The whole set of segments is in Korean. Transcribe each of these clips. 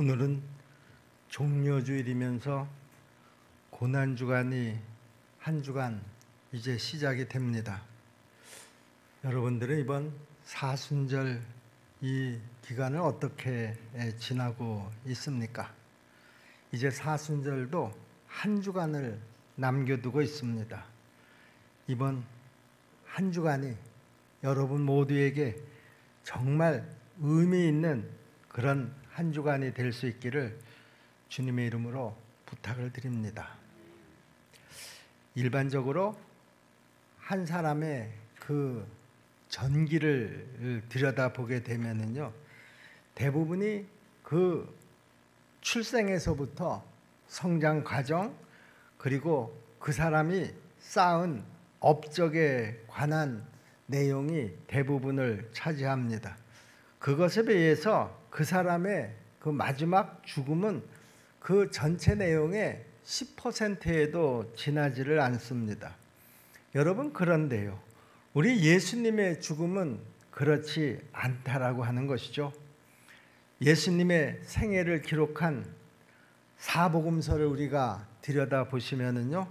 오늘은 종려주일이면서 고난주간이 한 주간 이제 시작이 됩니다. 여러분들은 이번 사순절 이 기간을 어떻게 지나고 있습니까? 이제 사순절도 한 주간을 남겨두고 있습니다. 이번 한 주간이 여러분 모두에게 정말 의미 있는 그런 한 주간이 될 수 있기를 주님의 이름으로 부탁을 드립니다. 일반적으로 한 사람의 그 전기를 들여다보게 되면은요, 대부분이 그 출생에서부터 성장 과정, 그리고 그 사람이 쌓은 업적에 관한 내용이 대부분을 차지합니다. 그것에 비해서 그 사람의 그 마지막 죽음은 그 전체 내용의 10%에도 지나지를 않습니다. 여러분, 그런데요, 우리 예수님의 죽음은 그렇지 않다라고 하는 것이죠. 예수님의 생애를 기록한 사복음서를 우리가 들여다보시면은요,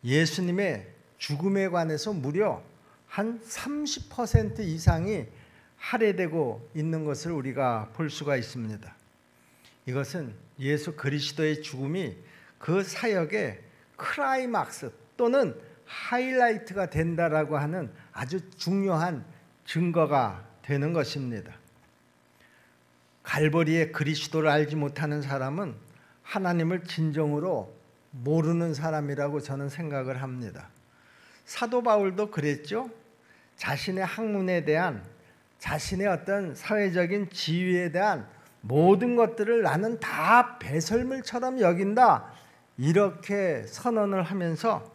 예수님의 죽음에 관해서 무려 한 30% 이상이 할애되고 있는 것을 우리가 볼 수가 있습니다. 이것은 예수 그리스도의 죽음이 그 사역의 클라이막스 또는 하이라이트가 된다라고 하는 아주 중요한 증거가 되는 것입니다. 갈보리의 그리스도를 알지 못하는 사람은 하나님을 진정으로 모르는 사람이라고 저는 생각을 합니다. 사도 바울도 그랬죠. 자신의 학문에 대한, 자신의 어떤 사회적인 지위에 대한 모든 것들을 나는 다 배설물처럼 여긴다, 이렇게 선언을 하면서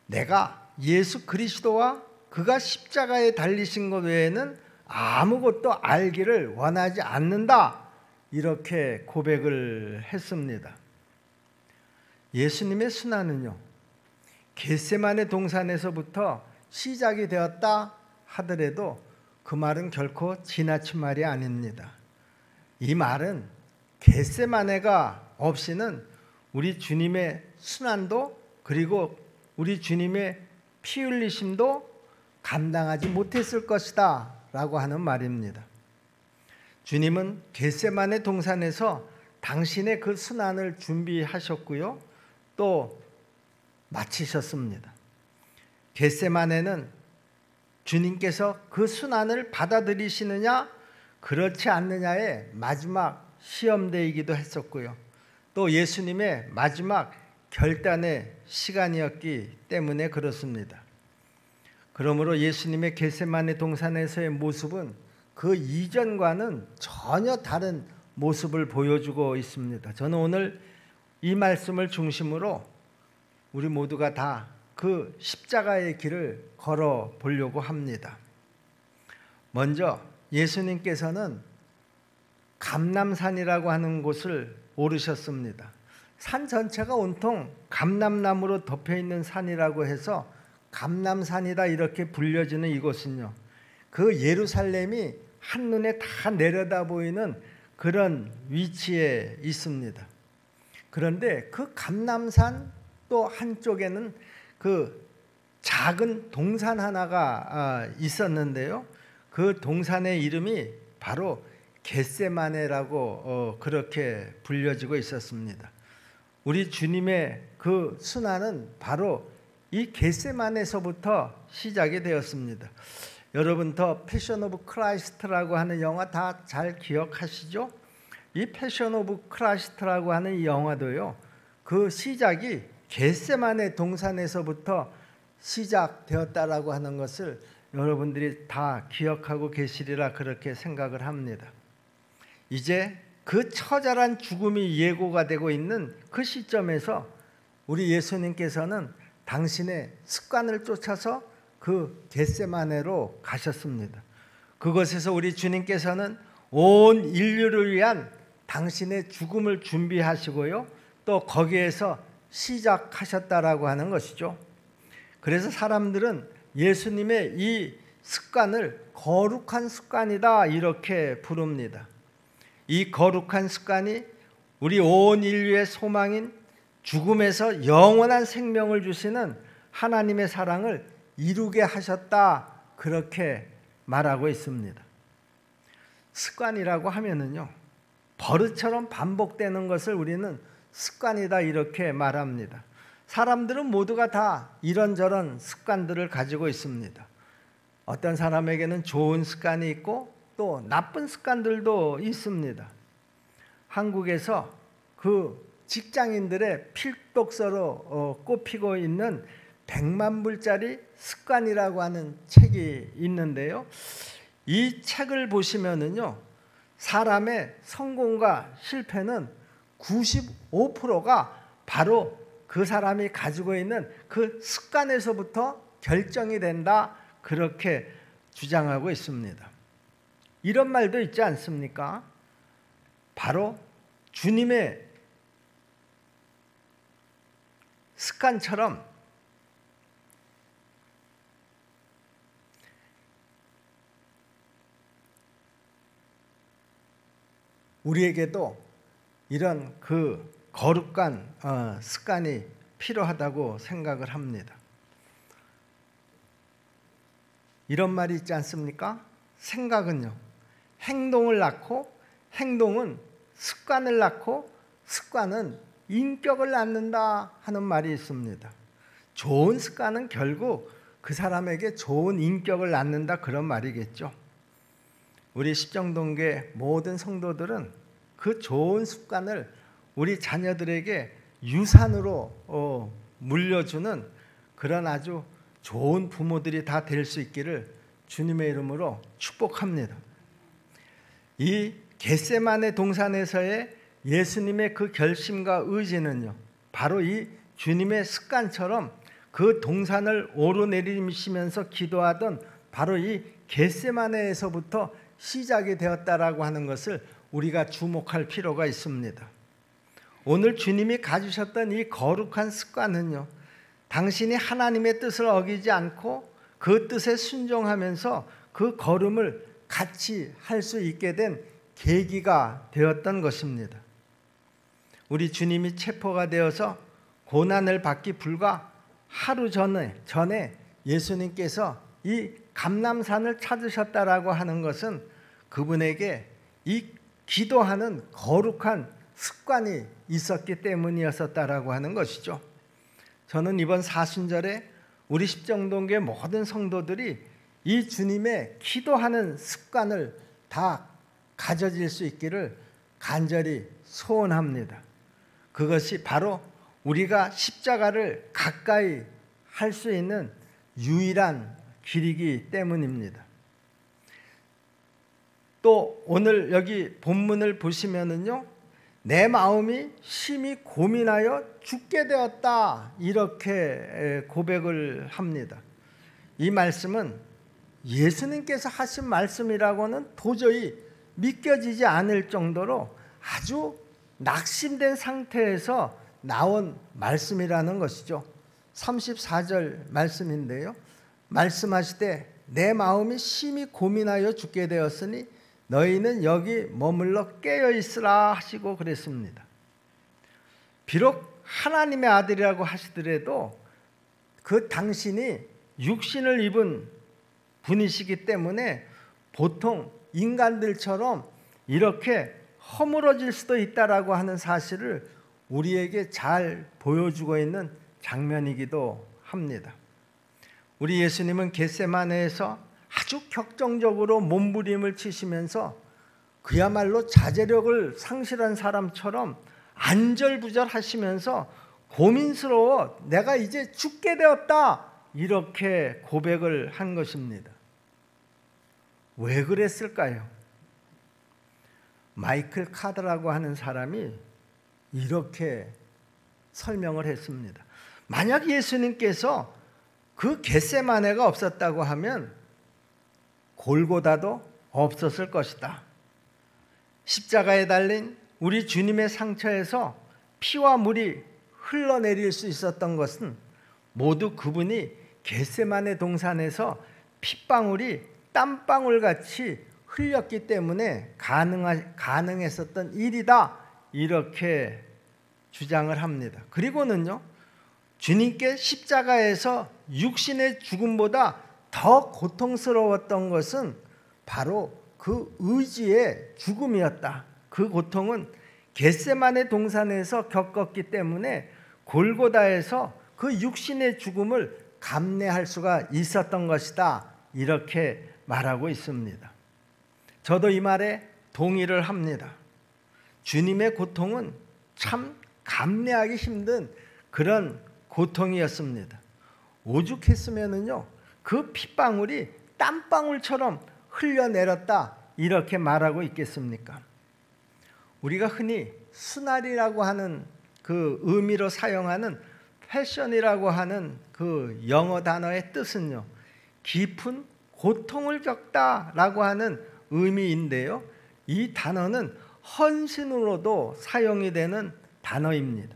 내가 예수 그리스도와 그가 십자가에 달리신 것 외에는 아무것도 알기를 원하지 않는다, 이렇게 고백을 했습니다. 예수님의 순환은요, 겟세마네 동산에서부터 시작이 되었다 하더라도 그 말은 결코 지나친 말이 아닙니다. 이 말은 겟세마네가 없이는 우리 주님의 순환도, 그리고 우리 주님의 피 흘리심도 감당하지 못했을 것이다 라고 하는 말입니다. 주님은 겟세마네 동산에서 당신의 그 순환을 준비하셨고요, 또 마치셨습니다. 겟세마네는 주님께서 그 순환을 받아들이시느냐 그렇지 않느냐의 마지막 시험대이기도 했었고요, 또 예수님의 마지막 결단의 시간이었기 때문에 그렇습니다. 그러므로 예수님의 겟세마네 동산에서의 모습은 그 이전과는 전혀 다른 모습을 보여주고 있습니다. 저는 오늘 이 말씀을 중심으로 우리 모두가 다 그 십자가의 길을 걸어 보려고 합니다. 먼저 예수님께서는 감람산이라고 하는 곳을 오르셨습니다. 산 전체가 온통 감람나무로 덮여 있는 산이라고 해서 감람산이다 이렇게 불려지는 이곳은요, 그 예루살렘이 한눈에 다 내려다 보이는 그런 위치에 있습니다. 그런데 그 감람산 또 한쪽에는 그 작은 동산 하나가 있었는데요, 그 동산의 이름이 바로 겟세마네라고 그렇게 불려지고 있었습니다. 우리 주님의 그 순환은 바로 이 겟세마네에서부터 시작이 되었습니다. 여러분, 더 패션 오브 크라이스트라고 하는 영화 다 잘 기억하시죠? 이 패션 오브 크라이스트라고 하는 이 영화도요, 그 시작이 겟세마네 동산에서부터 시작되었다라고 하는 것을 여러분들이 다 기억하고 계시리라 그렇게 생각을 합니다. 이제 그 처절한 죽음이 예고가 되고 있는 그 시점에서 우리 예수님께서는 당신의 습관을 쫓아서 그 겟세마네로 가셨습니다. 그곳에서 우리 주님께서는 온 인류를 위한 당신의 죽음을 준비하시고요, 또 거기에서 시작하셨다라고 하는 것이죠. 그래서 사람들은 예수님의 이 습관을 거룩한 습관이다 이렇게 부릅니다. 이 거룩한 습관이 우리 온 인류의 소망인 죽음에서 영원한 생명을 주시는 하나님의 사랑을 이루게 하셨다, 그렇게 말하고 있습니다. 습관이라고 하면은요, 버릇처럼 반복되는 것을 우리는 습관이다, 이렇게 말합니다. 사람들은 모두가 다 이런저런 습관들을 가지고 있습니다. 어떤 사람에게는 좋은 습관이 있고 또 나쁜 습관들도 있습니다. 한국에서 그 직장인들의 필독서로 꼽히고 있는 100만 불짜리 습관이라고 하는 책이 있는데요. 이 책을 보시면은요, 사람의 성공과 실패는 95%가 바로 그 사람이 가지고 있는 그 습관에서부터 결정이 된다, 그렇게 주장하고 있습니다. 이런 말도 있지 않습니까? 바로 주님의 습관처럼 우리에게도 이런 그 거룩한 습관이 필요하다고 생각을 합니다. 이런 말이 있지 않습니까? 생각은요, 행동을 낳고, 행동은 습관을 낳고, 습관은 인격을 낳는다 하는 말이 있습니다. 좋은 습관은 결국 그 사람에게 좋은 인격을 낳는다, 그런 말이겠죠. 우리 십정동교회 모든 성도들은 그 좋은 습관을 우리 자녀들에게 유산으로 물려주는 그런 아주 좋은 부모들이 다 될 수 있기를 주님의 이름으로 축복합니다. 이 겟세마네 동산에서의 예수님의 그 결심과 의지는요, 바로 이 주님의 습관처럼 그 동산을 오르내리시면서 기도하던 바로 이 겟세마네에서부터 시작이 되었다라고 하는 것을 우리가 주목할 필요가 있습니다. 오늘 주님이 가지셨던 이 거룩한 습관은요, 당신이 하나님의 뜻을 어기지 않고 그 뜻에 순종하면서 그 걸음을 같이 할 수 있게 된 계기가 되었던 것입니다. 우리 주님이 체포가 되어서 고난을 받기 불과 하루 전에 예수님께서 이 감람산을 찾으셨다라고 하는 것은 그분에게 이 기도하는 거룩한 습관이 있었기 때문이었다라고 하는 것이죠. 저는 이번 사순절에 우리 십정동교회 모든 성도들이 이 주님의 기도하는 습관을 다 가져질 수 있기를 간절히 소원합니다. 그것이 바로 우리가 십자가를 가까이 할 수 있는 유일한 길이기 때문입니다. 또 오늘 여기 본문을 보시면은요, 내 마음이 심히 고민하여 죽게 되었다, 이렇게 고백을 합니다. 이 말씀은 예수님께서 하신 말씀이라고는 도저히 믿겨지지 않을 정도로 아주 낙심된 상태에서 나온 말씀이라는 것이죠. 34절 말씀인데요, 말씀하시되 내 마음이 심히 고민하여 죽게 되었으니 너희는 여기 머물러 깨어있으라 하시고 그랬습니다. 비록 하나님의 아들이라고 하시더라도 그 당신이 육신을 입은 분이시기 때문에 보통 인간들처럼 이렇게 허물어질 수도 있다라고 하는 사실을 우리에게 잘 보여주고 있는 장면이기도 합니다. 우리 예수님은 겟세마네에서 아주 격정적으로 몸부림을 치시면서 그야말로 자제력을 상실한 사람처럼 안절부절하시면서 고민스러워 내가 이제 죽게 되었다, 이렇게 고백을 한 것입니다. 왜 그랬을까요? 마이클 카드라고 하는 사람이 이렇게 설명을 했습니다. 만약 예수님께서 그 겟세마네가 없었다고 하면 골고다도 없었을 것이다. 십자가에 달린 우리 주님의 상처에서 피와 물이 흘러내릴 수 있었던 것은 모두 그분이 겟세마네 동산에서 핏방울이 땀방울같이 흘렸기 때문에 가능했었던 일이다, 이렇게 주장을 합니다. 그리고는요, 주님께 십자가에서 육신의 죽음보다 더 고통스러웠던 것은 바로 그 의지의 죽음이었다. 그 고통은 겟세마네 동산에서 겪었기 때문에 골고다에서 그 육신의 죽음을 감내할 수가 있었던 것이다, 이렇게 말하고 있습니다. 저도 이 말에 동의를 합니다. 주님의 고통은 참 감내하기 힘든 그런 고통이었습니다. 오죽했으면은요, 그 핏방울이 땀방울처럼 흘려내렸다, 이렇게 말하고 있겠습니까? 우리가 흔히 순환이라고 하는 그 의미로 사용하는 패션이라고 하는 그 영어 단어의 뜻은요, 깊은 고통을 겪다라고 하는 의미인데요, 이 단어는 헌신으로도 사용이 되는 단어입니다.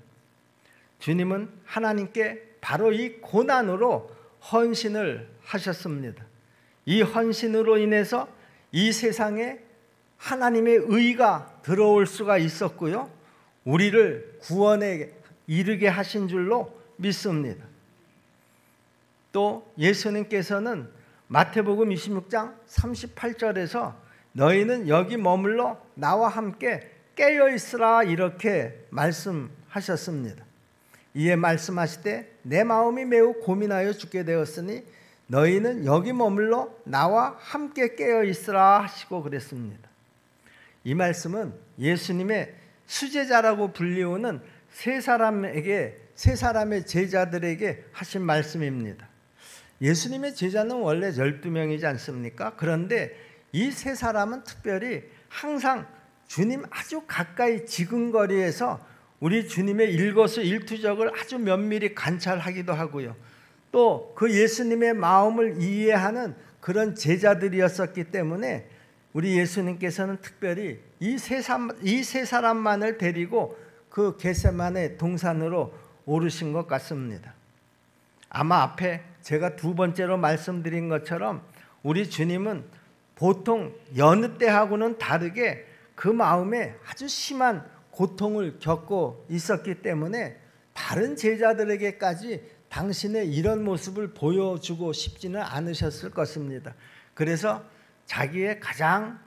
주님은 하나님께 바로 이 고난으로 헌신을 하셨습니다. 이 헌신으로 인해서 이 세상에 하나님의 의가 들어올 수가 있었고요, 우리를 구원에 이르게 하신 줄로 믿습니다. 또 예수님께서는 마태복음 26장 38절에서 너희는 여기 머물러 나와 함께 깨어있으라, 이렇게 말씀하셨습니다. 이에 말씀하시되 내 마음이 매우 고민하여 죽게 되었으니 너희는 여기 머물러 나와 함께 깨어있으라 하시고 그랬습니다. 이 말씀은 예수님의 수제자라고 불리우는 세 사람의 제자들에게 하신 말씀입니다. 예수님의 제자는 원래 12명이지 않습니까? 그런데 이 세 사람은 특별히 항상 주님 아주 가까이 지근거리에서 우리 주님의 일거수일투족을 아주 면밀히 관찰하기도 하고요, 또 그 예수님의 마음을 이해하는 그런 제자들이었었기 때문에 우리 예수님께서는 특별히 이 세 사람만을 데리고 그 겟세마네 동산으로 오르신 것 같습니다. 아마 앞에 제가 두 번째로 말씀드린 것처럼 우리 주님은 보통 여느 때하고는 다르게 그 마음에 아주 심한 고통을 겪고 있었기 때문에 다른 제자들에게까지 당신의 이런 모습을 보여주고 싶지는 않으셨을 것입니다. 그래서 자기의 가장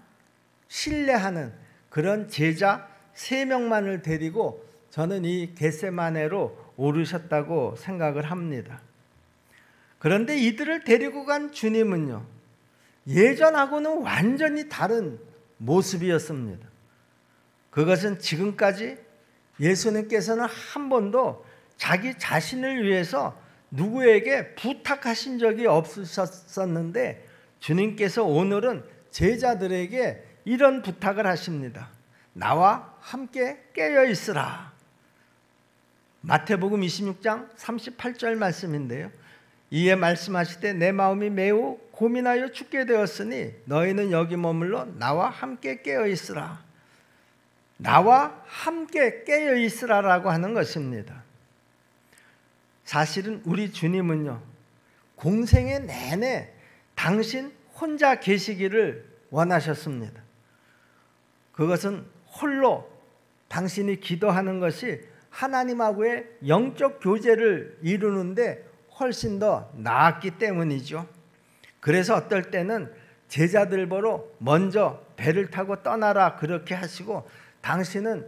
신뢰하는 그런 제자 3명만을 데리고 저는 이 겟세마네로 오르셨다고 생각을 합니다. 그런데 이들을 데리고 간 주님은요, 예전하고는 완전히 다른 모습이었습니다. 그것은 지금까지 예수님께서는 한 번도 자기 자신을 위해서 누구에게 부탁하신 적이 없으셨었는데 주님께서 오늘은 제자들에게 이런 부탁을 하십니다. 나와 함께 깨어 있으라. 마태복음 26장 38절 말씀인데요, 이에 말씀하시되 내 마음이 매우 고민하여 죽게 되었으니 너희는 여기 머물러 나와 함께 깨어 있으라. 나와 함께 깨어 있으라라고 하는 것입니다. 사실은 우리 주님은요, 공생의 내내 당신 혼자 계시기를 원하셨습니다. 그것은 홀로 당신이 기도하는 것이 하나님하고의 영적 교제를 이루는데 훨씬 더 나았기 때문이죠. 그래서 어떨 때는 제자들 보러 먼저 배를 타고 떠나라 그렇게 하시고 당신은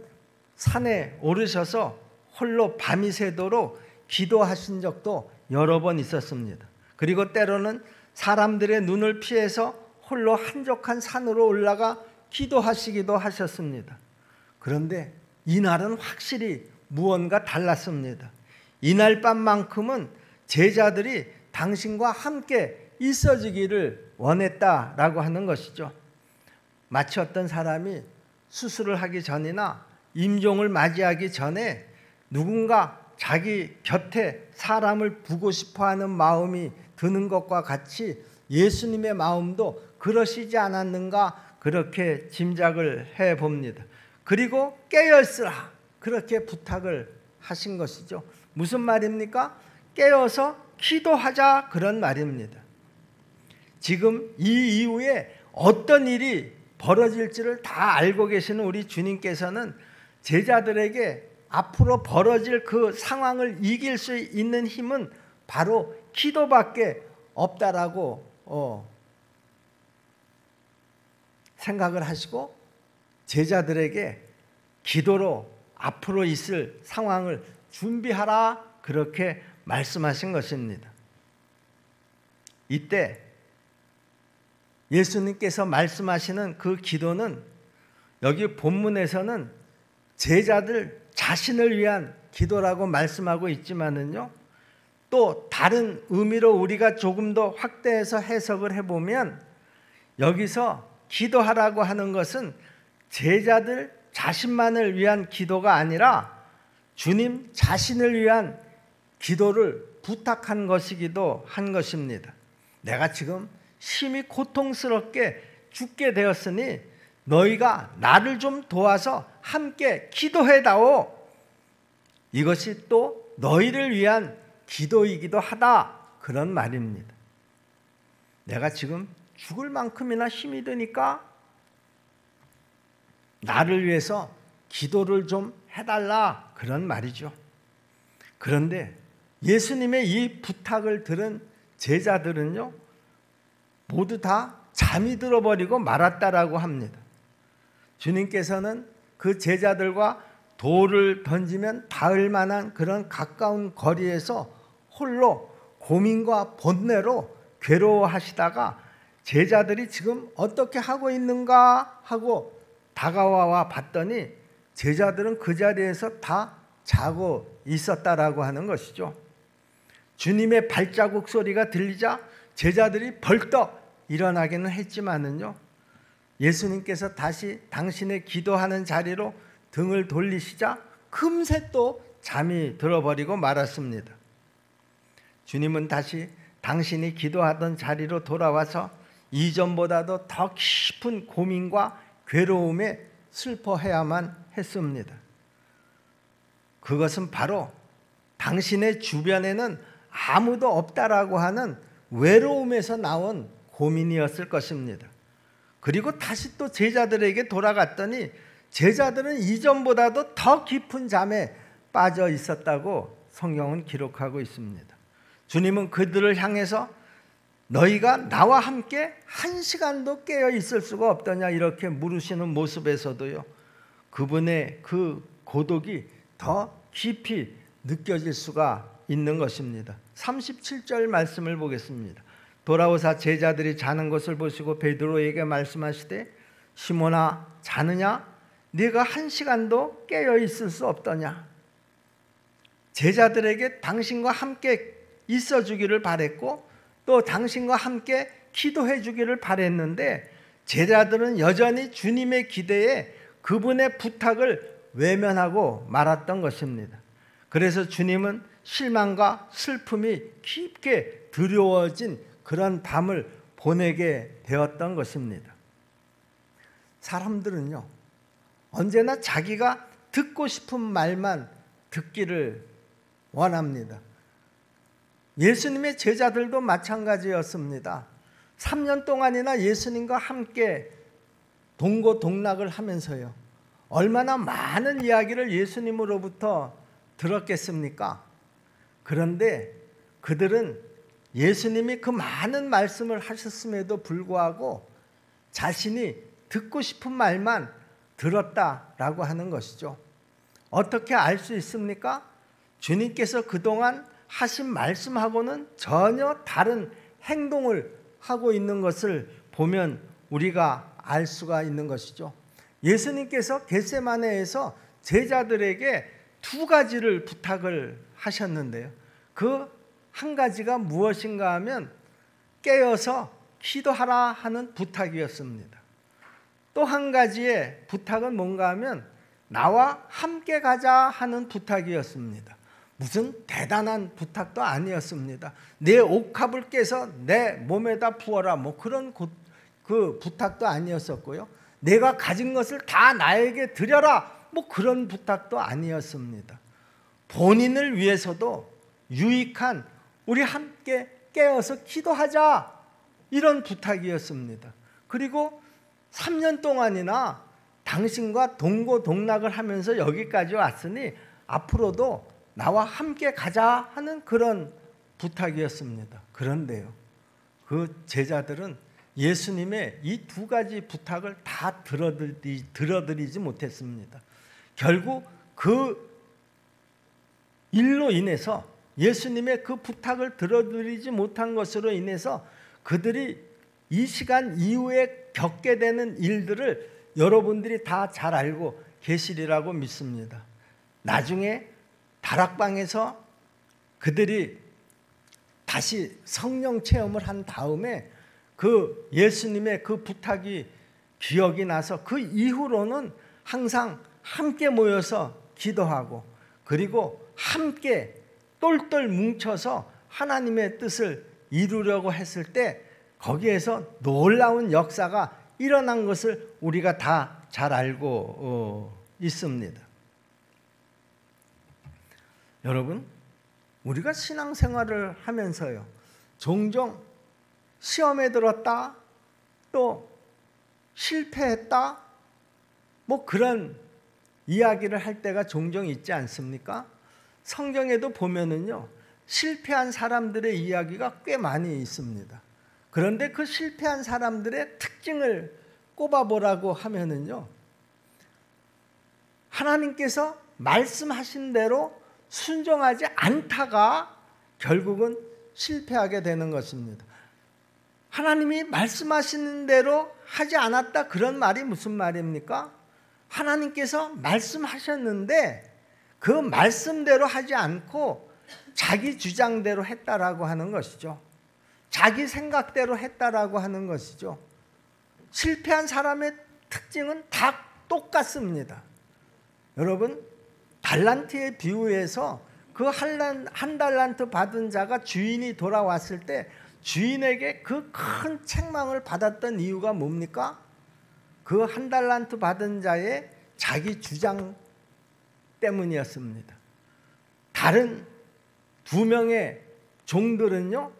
산에 오르셔서 홀로 밤이 새도록 기도하신 적도 여러 번 있었습니다. 그리고 때로는 사람들의 눈을 피해서 홀로 한적한 산으로 올라가 기도하시기도 하셨습니다. 그런데 이날은 확실히 무언가 달랐습니다. 이날 밤만큼은 제자들이 당신과 함께 있어지기를 원했다라고 하는 것이죠. 마치 어떤 사람이 수술을 하기 전이나 임종을 맞이하기 전에 누군가 자기 곁에 사람을 두고 싶어하는 마음이 드는 것과 같이 예수님의 마음도 그러시지 않았는가 그렇게 짐작을 해봅니다. 그리고 깨어있으라 그렇게 부탁을 하신 것이죠. 무슨 말입니까? 깨어서 기도하자 그런 말입니다. 지금 이 이후에 어떤 일이 벌어질지를 다 알고 계시는 우리 주님께서는 제자들에게 앞으로 벌어질 그 상황을 이길 수 있는 힘은 바로 기도밖에 없다라고 생각을 하시고 제자들에게 기도로 앞으로 있을 상황을 준비하라 그렇게 말씀하신 것입니다. 이때 예수님께서 말씀하시는 그 기도는 여기 본문에서는 제자들 자신을 위한 기도라고 말씀하고 있지만은요, 또 다른 의미로 우리가 조금 더 확대해서 해석을 해보면 여기서 기도하라고 하는 것은 제자들 자신만을 위한 기도가 아니라 주님 자신을 위한 기도를 부탁한 것이기도 한 것입니다. 내가 지금 심히 고통스럽게 죽게 되었으니 너희가 나를 좀 도와서 함께 기도해다오. 이것이 또 너희를 위한 기도이기도 하다, 그런 말입니다. 내가 지금 죽을 만큼이나 힘이 드니까 나를 위해서 기도를 좀 해달라, 그런 말이죠. 그런데 예수님의 이 부탁을 들은 제자들은요, 모두 다 잠이 들어버리고 말았다라고 합니다. 주님께서는 그 제자들과 돌을 던지면 닿을 만한 그런 가까운 거리에서 홀로 고민과 번뇌로 괴로워하시다가 제자들이 지금 어떻게 하고 있는가 하고 다가와 봤더니 제자들은 그 자리에서 다 자고 있었다라고 하는 것이죠. 주님의 발자국 소리가 들리자 제자들이 벌떡 일어나기는 했지만은요, 예수님께서 다시 당신의 기도하는 자리로 등을 돌리시자 금세 또 잠이 들어버리고 말았습니다. 주님은 다시 당신이 기도하던 자리로 돌아와서 이전보다도 더 깊은 고민과 괴로움에 슬퍼해야만 했습니다. 그것은 바로 당신의 주변에는 아무도 없다라고 하는 외로움에서 나온 고민이었을 것입니다. 그리고 다시 또 제자들에게 돌아갔더니 제자들은 이전보다도 더 깊은 잠에 빠져 있었다고 성경은 기록하고 있습니다. 주님은 그들을 향해서 너희가 나와 함께 한 시간도 깨어 있을 수가 없더냐 이렇게 물으시는 모습에서도요, 그분의 그 고독이 더 깊이 느껴질 수가 있는 것입니다. 37절 말씀을 보겠습니다. 돌아오사 제자들이 자는 것을 보시고 베드로에게 말씀하시되 시몬아 자느냐? 네가 한 시간도 깨어 있을 수 없더냐? 제자들에게 당신과 함께 있어 주기를 바랬고 또 당신과 함께 기도해 주기를 바랬는데 제자들은 여전히 주님의 기대에 그분의 부탁을 외면하고 말았던 것입니다. 그래서 주님은 실망과 슬픔이 깊게 두려워진 그런 밤을 보내게 되었던 것입니다. 사람들은요, 언제나 자기가 듣고 싶은 말만 듣기를 원합니다. 예수님의 제자들도 마찬가지였습니다. 3년 동안이나 예수님과 함께 동고동락을 하면서요, 얼마나 많은 이야기를 예수님으로부터 들었겠습니까? 그런데 그들은 예수님이 그 많은 말씀을 하셨음에도 불구하고 자신이 듣고 싶은 말만 들었다라고 하는 것이죠. 어떻게 알 수 있습니까? 주님께서 그동안 하신 말씀하고는 전혀 다른 행동을 하고 있는 것을 보면 우리가 알 수가 있는 것이죠. 예수님께서 겟세마네에서 제자들에게 두 가지를 부탁을 하셨는데요, 그 한 가지가 무엇인가 하면 깨어서 기도하라 하는 부탁이었습니다. 또 한 가지의 부탁은 뭔가 하면 나와 함께 가자 하는 부탁이었습니다. 무슨 대단한 부탁도 아니었습니다. 내 옥합을 깨서 내 몸에다 부어라, 뭐 그런 그 부탁도 아니었었고요. 내가 가진 것을 다 나에게 드려라, 뭐 그런 부탁도 아니었습니다. 본인을 위해서도 유익한 우리 함께 깨어서 기도하자, 이런 부탁이었습니다. 그리고 3년 동안이나 당신과 동고동락을 하면서 여기까지 왔으니 앞으로도 나와 함께 가자 하는 그런 부탁이었습니다. 그런데요, 그 제자들은 예수님의 이 두 가지 부탁을 다 들어드리지 못했습니다. 결국 그 일로 인해서, 예수님의 그 부탁을 들어드리지 못한 것으로 인해서 그들이 이 시간 이후에 겪게 되는 일들을 여러분들이 다 잘 알고 계시리라고 믿습니다. 나중에 다락방에서 그들이 다시 성령 체험을 한 다음에 그 예수님의 그 부탁이 기억이 나서 그 이후로는 항상 함께 모여서 기도하고, 그리고 함께 똘똘 뭉쳐서 하나님의 뜻을 이루려고 했을 때 거기에서 놀라운 역사가 일어난 것을 우리가 다 잘 알고 있습니다. 여러분, 우리가 신앙생활을 하면서요, 종종 시험에 들었다, 또 실패했다, 뭐 그런 이야기를 할 때가 종종 있지 않습니까? 성경에도 보면은요, 실패한 사람들의 이야기가 꽤 많이 있습니다. 그런데 그 실패한 사람들의 특징을 꼽아보라고 하면은요, 하나님께서 말씀하신 대로 순종하지 않다가 결국은 실패하게 되는 것입니다. 하나님이 말씀하시는 대로 하지 않았다, 그런 말이 무슨 말입니까? 하나님께서 말씀하셨는데 그 말씀대로 하지 않고 자기 주장대로 했다라고 하는 것이죠. 자기 생각대로 했다라고 하는 것이죠. 실패한 사람의 특징은 다 똑같습니다. 여러분, 달란트의 비유에서 그 한 달란트 받은 자가 주인이 돌아왔을 때 주인에게 그 큰 책망을 받았던 이유가 뭡니까? 그 한 달란트 받은 자의 자기 주장 때문이었습니다. 다른 2명의 종들은요,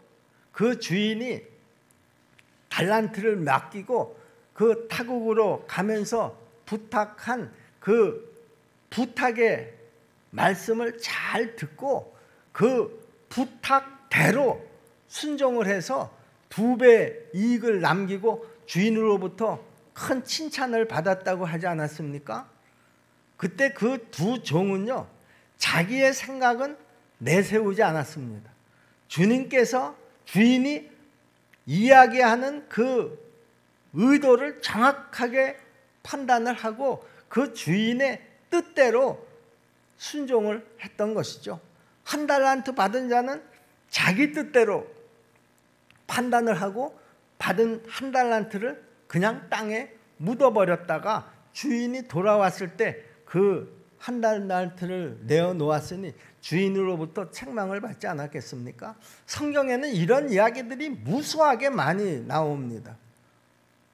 그 주인이 달란트를 맡기고 그 타국으로 가면서 부탁한 그 부탁의 말씀을 잘 듣고 그 부탁대로 순종을 해서 2배 이익을 남기고 주인으로부터 큰 칭찬을 받았다고 하지 않았습니까? 그때 그 2 종은요, 자기의 생각은 내세우지 않았습니다. 주님께서, 주인이 이야기하는 그 의도를 정확하게 판단을 하고 그 주인의 뜻대로 순종을 했던 것이죠. 한 달란트 받은 자는 자기 뜻대로 판단을 하고 받은 한 달란트를 그냥 땅에 묻어버렸다가 주인이 돌아왔을 때 그 한 달란트를 내어놓았으니 주인으로부터 책망을 받지 않았겠습니까? 성경에는 이런 이야기들이 무수하게 많이 나옵니다.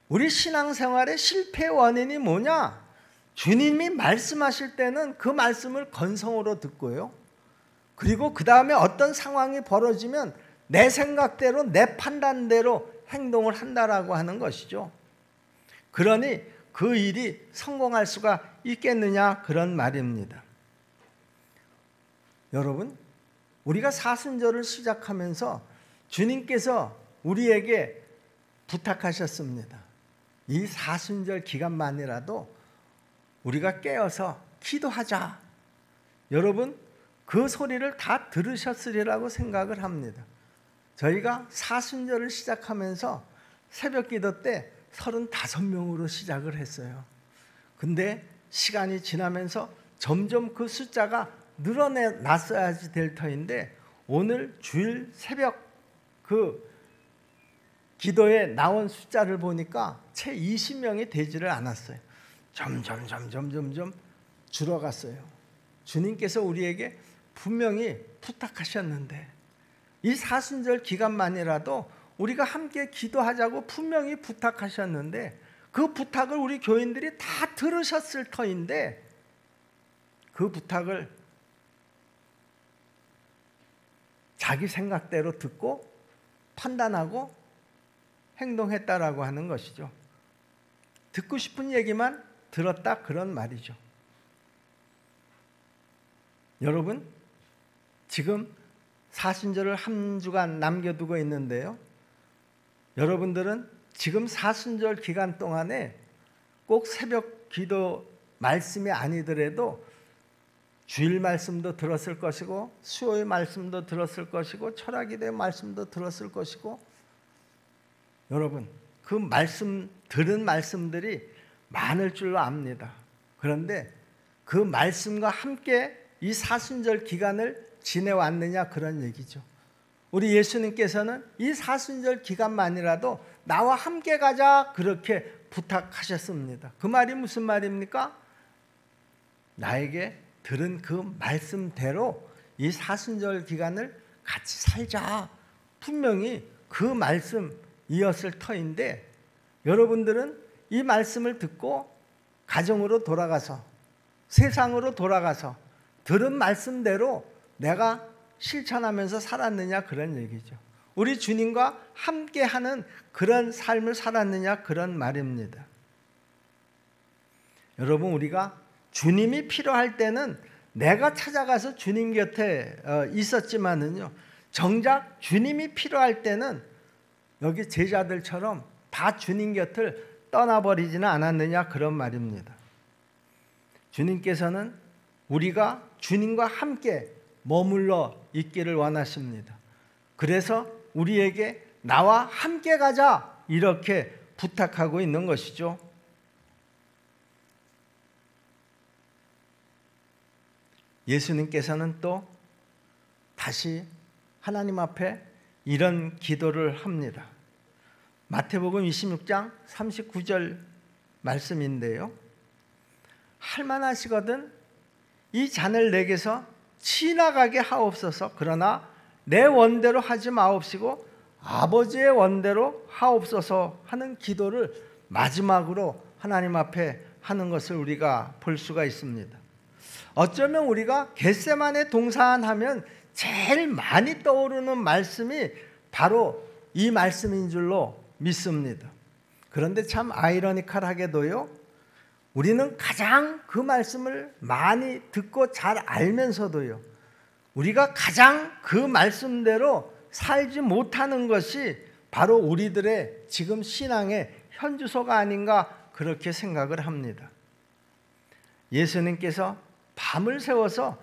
우리 신앙생활의 실패 원인이 뭐냐? 주님이 말씀하실 때는 그 말씀을 건성으로 듣고요, 그리고 그 다음에 어떤 상황이 벌어지면 내 생각대로, 내 판단대로 행동을 한다라고 하는 것이죠. 그러니 그 일이 성공할 수가 있겠느냐, 그런 말입니다. 여러분, 우리가 사순절을 시작하면서 주님께서 우리에게 부탁하셨습니다. 이 사순절 기간만이라도 우리가 깨어서 기도하자. 여러분, 그 소리를 다 들으셨으리라고 생각을 합니다. 저희가 사순절을 시작하면서 새벽 기도 때 35명으로 시작을 했어요. 근데 시간이 지나면서 점점 그 숫자가 늘어났어야지 될 터인데, 오늘 주일 새벽 그 기도에 나온 숫자를 보니까 채 20명이 되지를 않았어요. 점점 줄어갔어요. 주님께서 우리에게 분명히 부탁하셨는데, 이 사순절 기간만이라도 우리가 함께 기도하자고 분명히 부탁하셨는데, 그 부탁을 우리 교인들이 다 들으셨을 터인데 그 부탁을 자기 생각대로 듣고 판단하고 행동했다라고 하는 것이죠. 듣고 싶은 얘기만 들었다 그런 말이죠. 여러분, 지금 사순절을 한 주간 남겨두고 있는데요. 여러분들은 지금 사순절 기간 동안에 꼭 새벽 기도 말씀이 아니더라도 주일 말씀도 들었을 것이고 수요일 말씀도 들었을 것이고 철학기도의 말씀도 들었을 것이고, 여러분 그 말씀 들은 말씀들이 많을 줄로 압니다. 그런데 그 말씀과 함께 이 사순절 기간을 지내왔느냐 그런 얘기죠. 우리 예수님께서는 이 사순절 기간만이라도 나와 함께 가자 그렇게 부탁하셨습니다. 그 말이 무슨 말입니까? 나에게 들은 그 말씀대로 이 사순절 기간을 같이 살자. 분명히 그 말씀이었을 터인데, 여러분들은 이 말씀을 듣고 가정으로 돌아가서 세상으로 돌아가서 들은 말씀대로 내가 실천하면서 살았느냐 그런 얘기죠. 우리 주님과 함께하는 그런 삶을 살았느냐 그런 말입니다. 여러분, 우리가 주님이 필요할 때는 내가 찾아가서 주님 곁에 있었지만은요, 정작 주님이 필요할 때는 여기 제자들처럼 다 주님 곁을 떠나버리지는 않았느냐 그런 말입니다. 주님께서는 우리가 주님과 함께 머물러 있기를 원하십니다. 그래서 우리에게 나와 함께 가자 이렇게 부탁하고 있는 것이죠. 예수님께서는 또 다시 하나님 앞에 이런 기도를 합니다. 마태복음 26장 39절 말씀인데요. 할만하시거든 이 잔을 내게서 지나가게 하옵소서. 그러나 내 원대로 하지 마옵시고 아버지의 원대로 하옵소서 하는 기도를 마지막으로 하나님 앞에 하는 것을 우리가 볼 수가 있습니다. 어쩌면 우리가 겟세마네 동산하면 제일 많이 떠오르는 말씀이 바로 이 말씀인 줄로 믿습니다. 그런데 참 아이러니컬하게도요, 우리는 가장 그 말씀을 많이 듣고 잘 알면서도요, 우리가 가장 그 말씀대로 살지 못하는 것이 바로 우리들의 지금 신앙의 현주소가 아닌가 그렇게 생각을 합니다. 예수님께서 밤을 새워서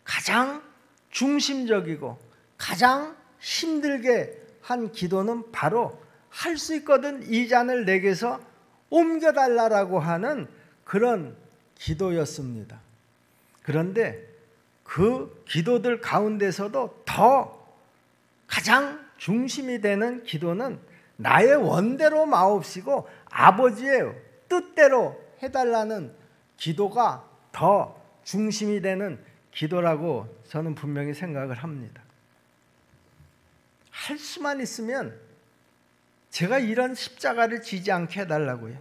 가장 중심적이고 가장 힘들게 한 기도는 바로 할 수 있거든 이 잔을 내게서 옮겨달라고 하는 그런 기도였습니다. 그런데 그 기도들 가운데서도 더 가장 중심이 되는 기도는 나의 원대로 마옵시고 아버지의 뜻대로 해달라는 기도가 더 중심이 되는 기도라고 저는 분명히 생각을 합니다. 할 수만 있으면 제가 이런 십자가를 지지 않게 해달라고요.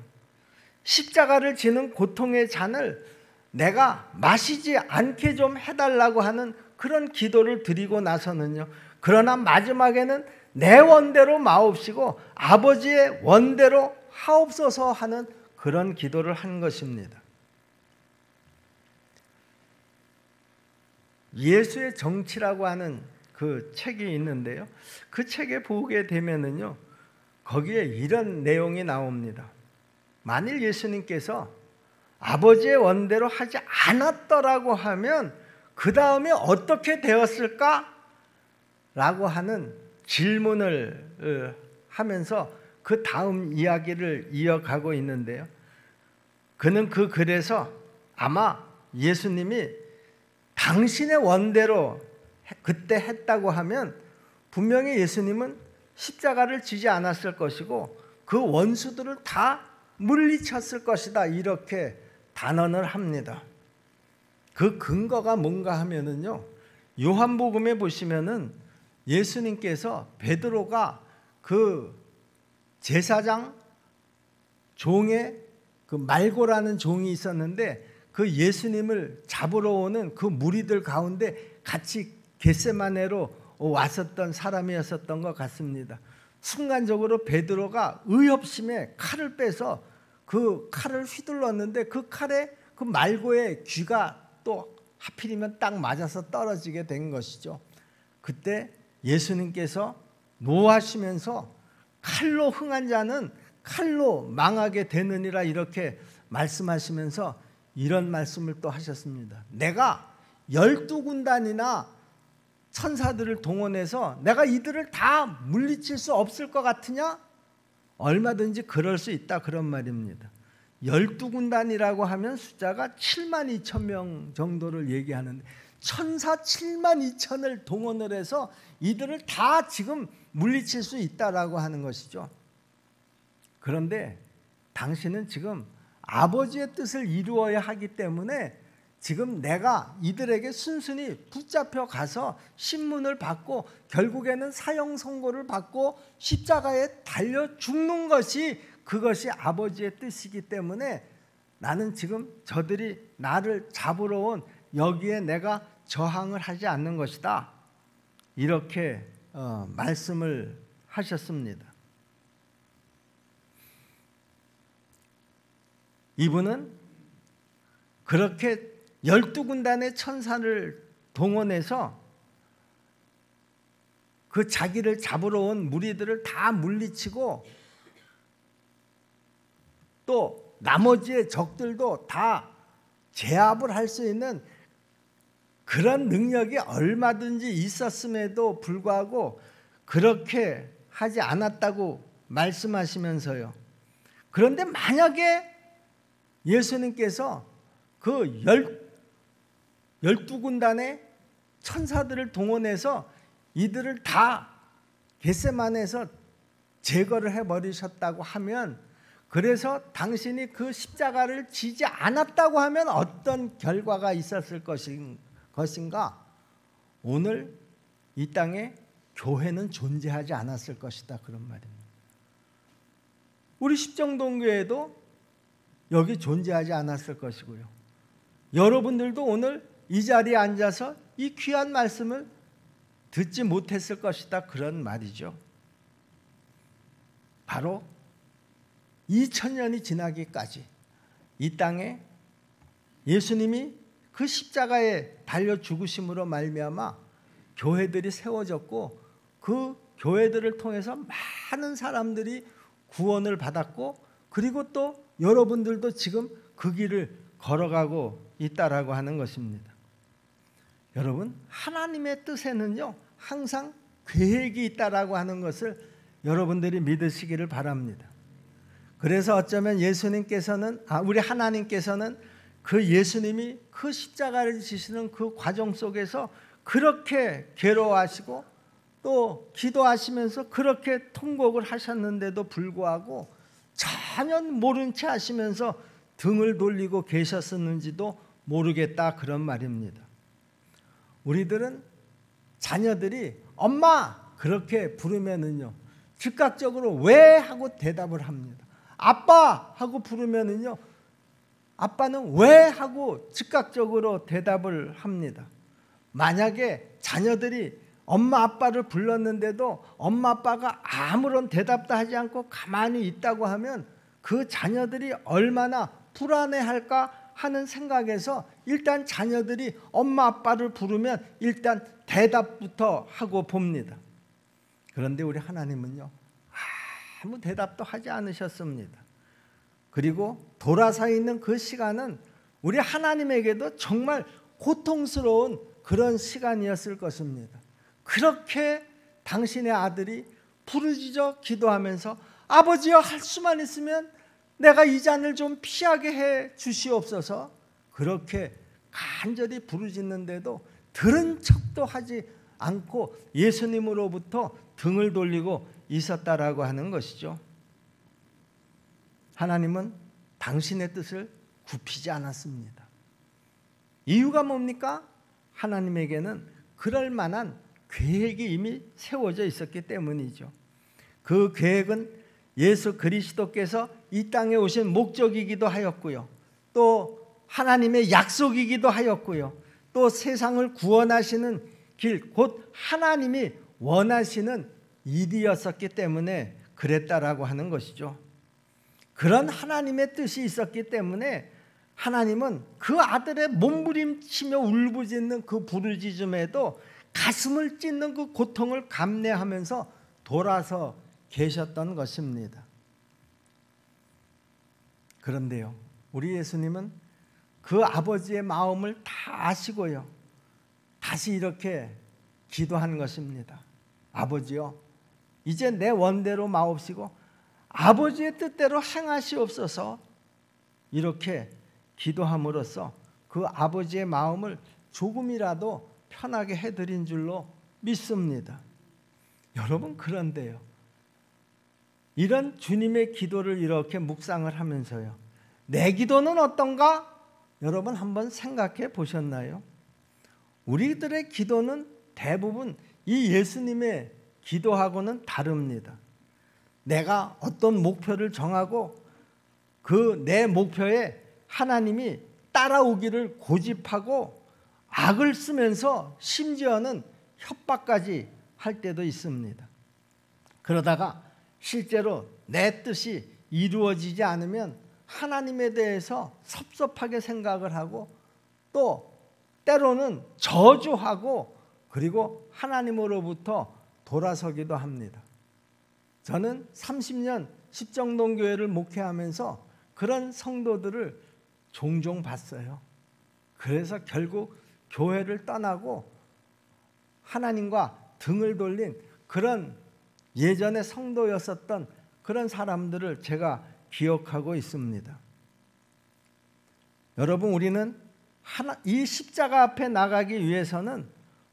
십자가를 지는 고통의 잔을 내가 마시지 않게 좀 해달라고 하는 그런 기도를 드리고 나서는요, 그러나 마지막에는 내 원대로 마옵시고 아버지의 원대로 하옵소서 하는 그런 기도를 한 것입니다. 예수의 정치라고 하는 그 책이 있는데요, 그 책에 보게 되면은요, 거기에 이런 내용이 나옵니다. 만일 예수님께서 아버지의 원대로 하지 않았더라고 하면 그 다음에 어떻게 되었을까? 라고 하는 질문을 하면서 그 다음 이야기를 이어가고 있는데요, 그는 그 글에서 아마 예수님이 당신의 원대로 그때 했다고 하면 분명히 예수님은 십자가를 지지 않았을 것이고 그 원수들을 다 물리쳤을 것이다 이렇게 단언을 합니다. 그 근거가 뭔가 하면은요, 요한복음에 보시면은 예수님께서 베드로가 그 제사장 종의 그 말고라는 종이 있었는데 그 예수님을 잡으러 오는 그 무리들 가운데 같이 겟세마네로 왔었던 사람이었었던 것 같습니다. 순간적으로 베드로가 의협심에 칼을 빼서 그 칼을 휘둘렀는데 그 칼에 그 말고의 귀가 또 하필이면 딱 맞아서 떨어지게 된 것이죠. 그때 예수님께서 노하시면서 칼로 흥한 자는 칼로 망하게 되느니라 이렇게 말씀하시면서 이런 말씀을 또 하셨습니다. 내가 12군단이나 천사들을 동원해서 내가 이들을 다 물리칠 수 없을 것 같으냐? 얼마든지 그럴 수 있다 그런 말입니다. 12군단이라고 하면 숫자가 7만 2천 명 정도를 얘기하는데 천사 7만 2천을 동원을 해서 이들을 다 지금 물리칠 수 있다라고 하는 것이죠. 그런데 당신은 지금 아버지의 뜻을 이루어야 하기 때문에 지금 내가 이들에게 순순히 붙잡혀 가서 신문을 받고 결국에는 사형 선고를 받고 십자가에 달려 죽는 것이 그것이 아버지의 뜻이기 때문에 나는 지금 저들이 나를 잡으러 온 여기에 내가 저항을 하지 않는 것이다. 이렇게 말씀을 하셨습니다. 이분은 그렇게 12군단의 천사를 동원해서 그 자기를 잡으러 온 무리들을 다 물리치고 또 나머지의 적들도 다 제압을 할 수 있는 그런 능력이 얼마든지 있었음에도 불구하고 그렇게 하지 않았다고 말씀하시면서요. 그런데 만약에 예수님께서 그 12군단의 천사들을 동원해서 이들을 다 겟세마네에서 제거를 해버리셨다고 하면, 그래서 당신이 그 십자가를 지지 않았다고 하면 어떤 결과가 있었을 것인가? 오늘 이 땅에 교회는 존재하지 않았을 것이다 그런 말입니다. 우리 십정동교회도 여기 존재하지 않았을 것이고요. 여러분들도 오늘 이 자리에 앉아서 이 귀한 말씀을 듣지 못했을 것이다 그런 말이죠. 바로 2000년이 지나기까지 이 땅에 예수님이 그 십자가에 달려 죽으심으로 말미암아 교회들이 세워졌고 그 교회들을 통해서 많은 사람들이 구원을 받았고, 그리고 또 여러분들도 지금 그 길을 걸어가고 있다라고 하는 것입니다. 여러분, 하나님의 뜻에는요 항상 계획이 있다라고 하는 것을 여러분들이 믿으시기를 바랍니다. 그래서 어쩌면 우리 하나님께서는 그 예수님이 그 십자가를 지시는 그 과정 속에서 그렇게 괴로워하시고 또 기도하시면서 그렇게 통곡을 하셨는데도 불구하고 전혀 모른 채 하시면서 등을 돌리고 계셨었는지도 모르겠다 그런 말입니다. 우리들은 자녀들이 엄마 그렇게 부르면은요 즉각적으로 왜 하고 대답을 합니다. 아빠 하고 부르면은요 아빠는 왜 하고 즉각적으로 대답을 합니다. 만약에 자녀들이 엄마 아빠를 불렀는데도 엄마 아빠가 아무런 대답도 하지 않고 가만히 있다고 하면 그 자녀들이 얼마나 불안해할까 하는 생각에서 일단 자녀들이 엄마 아빠를 부르면 일단 대답부터 하고 봅니다. 그런데 우리 하나님은요 아무 대답도 하지 않으셨습니다. 그리고 돌아서 있는 그 시간은 우리 하나님에게도 정말 고통스러운 그런 시간이었을 것입니다. 그렇게 당신의 아들이 부르짖어 기도하면서 아버지여 할 수만 있으면 내가 이 잔을 좀 피하게 해 주시옵소서, 그렇게 간절히 부르짖는데도 들은 척도 하지 않고 예수님으로부터 등을 돌리고 있었다라고 하는 것이죠. 하나님은 당신의 뜻을 굽히지 않았습니다. 이유가 뭡니까? 하나님에게는 그럴 만한 계획이 이미 세워져 있었기 때문이죠. 그 계획은 예수 그리스도께서 이 땅에 오신 목적이기도 하였고요, 또 하나님의 약속이기도 하였고요, 또 세상을 구원하시는 길, 곧 하나님이 원하시는 일이었었기 때문에 그랬다라고 하는 것이죠. 그런 하나님의 뜻이 있었기 때문에 하나님은 그 아들의 몸부림치며 울부짖는 그 부르짖음에도 가슴을 찢는 그 고통을 감내하면서 돌아서 계셨던 것입니다. 그런데요, 우리 예수님은 그 아버지의 마음을 다 아시고요, 다시 이렇게 기도한 것입니다. 아버지요, 이제 내 원대로 마옵시고 아버지의 뜻대로 행하시옵소서. 이렇게 기도함으로써 그 아버지의 마음을 조금이라도 편하게 해드린 줄로 믿습니다. 여러분, 그런데요, 이런 주님의 기도를 이렇게 묵상을 하면서요, 내 기도는 어떤가? 여러분 한번 생각해 보셨나요? 우리들의 기도는 대부분 이 예수님의 기도하고는 다릅니다. 내가 어떤 목표를 정하고 그 내 목표에 하나님이 따라오기를 고집하고 악을 쓰면서 심지어는 협박까지 할 때도 있습니다. 그러다가 실제로 내 뜻이 이루어지지 않으면 하나님에 대해서 섭섭하게 생각을 하고 또 때로는 저주하고 그리고 하나님으로부터 돌아서기도 합니다. 저는 30년 십정동교회를 목회하면서 그런 성도들을 종종 봤어요. 그래서 결국 교회를 떠나고 하나님과 등을 돌린 그런 예전의 성도였었던 그런 사람들을 제가 기억하고 있습니다. 여러분, 우리는 이 십자가 앞에 나가기 위해서는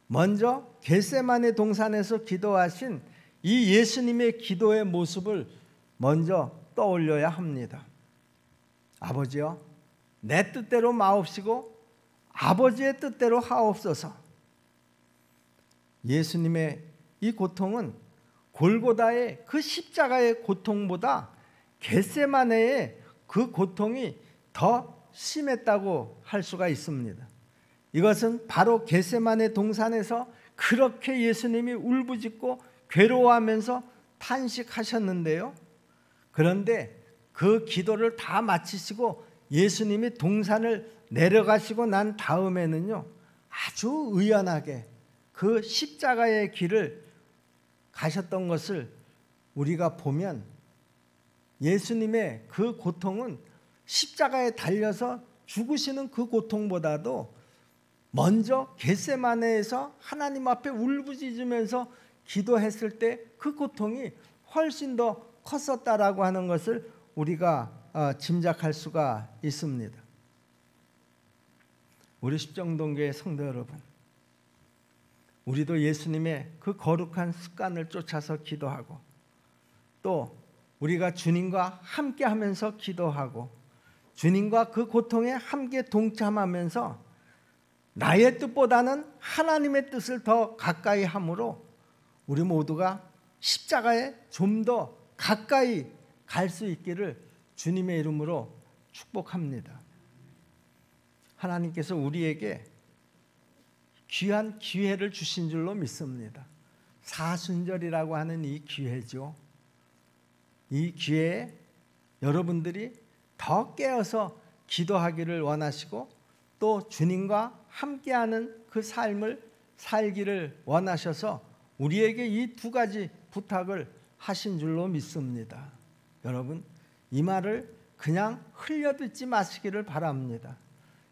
먼저 겟세마네 동산에서 기도하신 이 예수님의 기도의 모습을 먼저 떠올려야 합니다. 아버지여, 내 뜻대로 마옵시고 아버지의 뜻대로 하옵소서. 예수님의 이 고통은 골고다의 그 십자가의 고통보다 겟세마네의 그 고통이 더 심했다고 할 수가 있습니다. 이것은 바로 겟세마네 동산에서 그렇게 예수님이 울부짖고 괴로워하면서 탄식하셨는데요, 그런데 그 기도를 다 마치시고 예수님이 동산을 내려가시고 난 다음에는요, 아주 의연하게 그 십자가의 길을 가셨던 것을 우리가 보면 예수님의 그 고통은 십자가에 달려서 죽으시는 그 고통보다도 먼저 겟세마네에서 하나님 앞에 울부짖으면서 기도했을 때 그 고통이 훨씬 더 컸었다라고 하는 것을 우리가 짐작할 수가 있습니다. 우리 십정동교회 성도 여러분, 우리도 예수님의 그 거룩한 습관을 쫓아서 기도하고 또 우리가 주님과 함께 하면서 기도하고 주님과 그 고통에 함께 동참하면서 나의 뜻보다는 하나님의 뜻을 더 가까이 함으로 우리 모두가 십자가에 좀 더 가까이 갈 수 있기를 주님의 이름으로 축복합니다. 하나님께서 우리에게 귀한 기회를 주신 줄로 믿습니다. 사순절이라고 하는 이 기회죠. 이 기회에 여러분들이 더 깨어서 기도하기를 원하시고 또 주님과 함께하는 그 삶을 살기를 원하셔서 우리에게 이 두 가지 부탁을 하신 줄로 믿습니다. 여러분, 이 말을 그냥 흘려듣지 마시기를 바랍니다.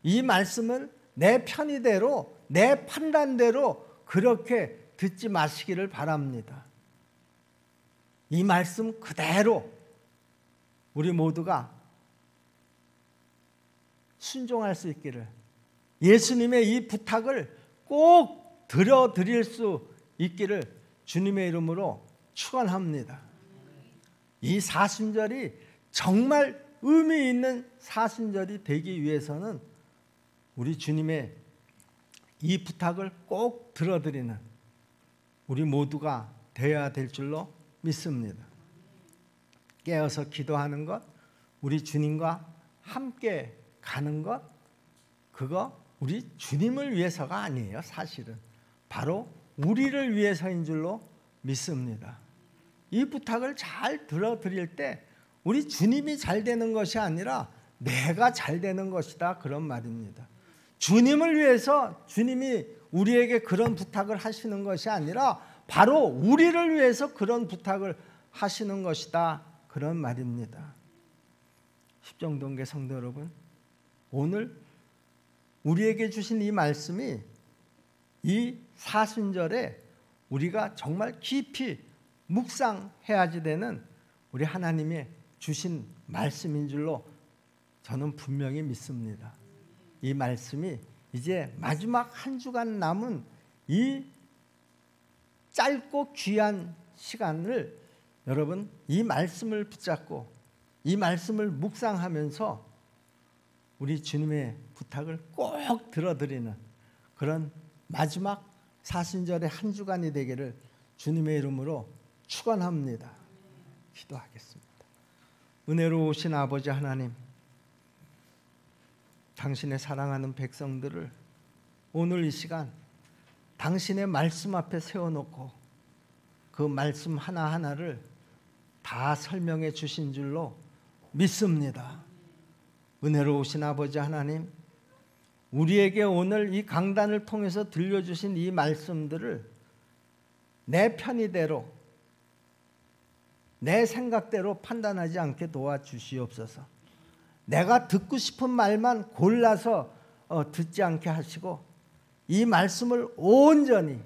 이 말씀을 내 편의대로 내 판단대로 그렇게 듣지 마시기를 바랍니다. 이 말씀 그대로 우리 모두가 순종할 수 있기를, 예수님의 이 부탁을 꼭 들어드릴 수 있기를 주님의 이름으로 축원합니다. 이 사순절이 정말 의미 있는 사순절이 되기 위해서는 우리 주님의 이 부탁을 꼭 들어드리는 우리 모두가 되어야 될 줄로 믿습니다. 깨어서 기도하는 것, 우리 주님과 함께 가는 것, 그거 우리 주님을 위해서가 아니에요. 사실은 바로 우리를 위해서인 줄로 믿습니다. 이 부탁을 잘 들어드릴 때 우리 주님이 잘 되는 것이 아니라 내가 잘 되는 것이다, 그런 말입니다. 주님을 위해서 주님이 우리에게 그런 부탁을 하시는 것이 아니라 바로 우리를 위해서 그런 부탁을 하시는 것이다, 그런 말입니다. 십정동계 성도 여러분, 오늘 우리에게 주신 이 말씀이 이 사순절에 우리가 정말 깊이 묵상해야지 되는 우리 하나님의 주신 말씀인 줄로 저는 분명히 믿습니다. 이 말씀이 이제 마지막 한 주간 남은 이 짧고 귀한 시간을 여러분 이 말씀을 붙잡고 이 말씀을 묵상하면서 우리 주님의 부탁을 꼭 들어드리는 그런 마지막 사순절의 한 주간이 되기를 주님의 이름으로 축원합니다. 기도하겠습니다. 은혜로우신 아버지 하나님, 당신의 사랑하는 백성들을 오늘 이 시간 당신의 말씀 앞에 세워놓고 그 말씀 하나하나를 다 설명해 주신 줄로 믿습니다. 은혜로우신 아버지 하나님, 우리에게 오늘 이 강단을 통해서 들려주신 이 말씀들을 내 편의대로 내 생각대로 판단하지 않게 도와주시옵소서. 내가 듣고 싶은 말만 골라서 듣지 않게 하시고 이 말씀을 온전히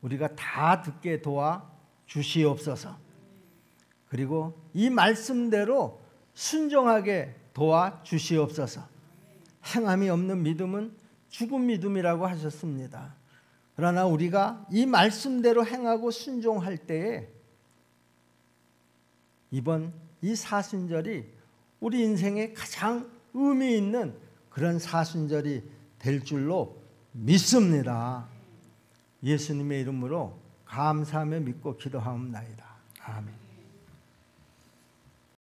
우리가 다 듣게 도와주시옵소서. 그리고 이 말씀대로 순종하게 도와주시옵소서. 행함이 없는 믿음은 죽은 믿음이라고 하셨습니다. 그러나 우리가 이 말씀대로 행하고 순종할 때에 이번 이 사순절이 우리 인생에 가장 의미 있는 그런 사순절이 될 줄로 믿습니다. 예수님의 이름으로 감사하며 믿고 기도하옵나이다. 아멘.